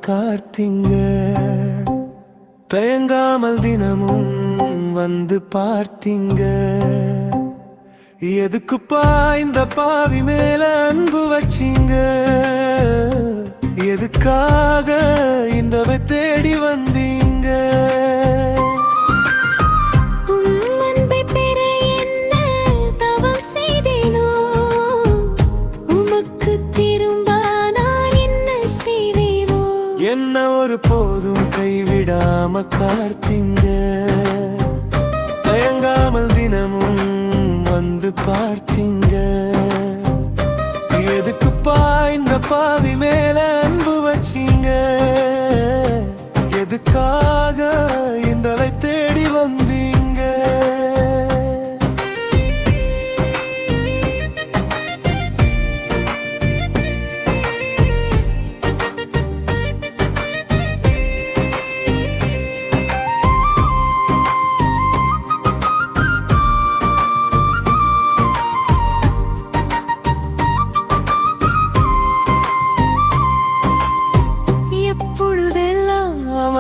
காத்தீங்க. தயங்காமல் தினமும் வந்து பார்த்தீங்க. எதுக்குப்பா இந்த பாவி மேல அன்பு வச்சீங்க? எதுக்காக இந்தவை தேடி வந்தீங்க? என்ன ஒரு போதும் கைவிடாம காத்தீங்க. தயங்காமல் தினமும் வந்து பார்த்தீங்க. எதுக்குப்பா இந்த பாவி மேல அன்பு வச்சீங்க? எதுக்காக இந்தலை தேடி வந்தீங்க?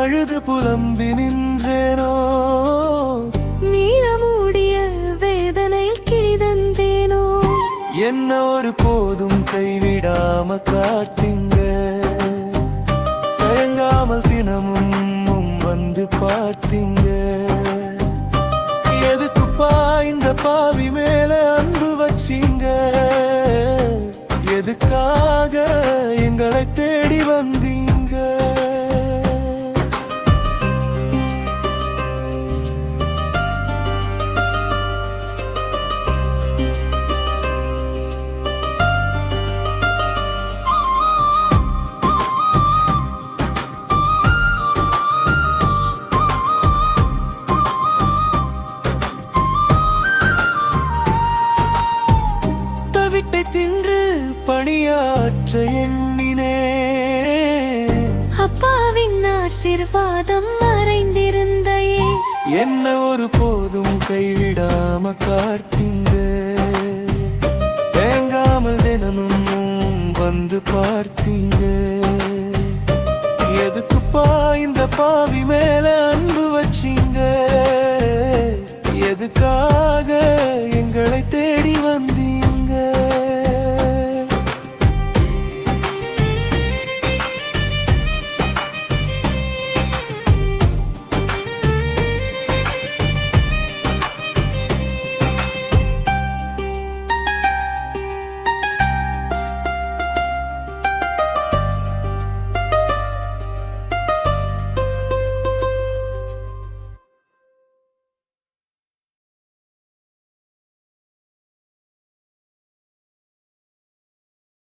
அழுது புலம்பி நின்றேனோ, நீளமூடிய வேதனையில் கிழிதந்தேனோ. என்ன ஒரு போதும் கைவிடாம காத்தீங்க. தயங்காமல் தினமும் வந்து பார்த்தீங்க. எதுக்குப்பா இந்த பாவி மேல அன்பு வச்சீங்க? எதுக்காக எங்களை தேடி வந்தீங்க? விட்டை தின்று பணியாற்ற எண்ணினே. அப்பாவின் ஆசீர்வாதம் மறைந்திருந்தையே. என்ன ஒரு போதும் கைவிடாம காத்தீங்க. தேங்காமல் தினமும் வந்து பார்த்தீங்க. எதுக்குப்பா இந்த பாவி மேல அன்பு வச்சீங்க? எதுக்காக எங்களை தேடி வந்து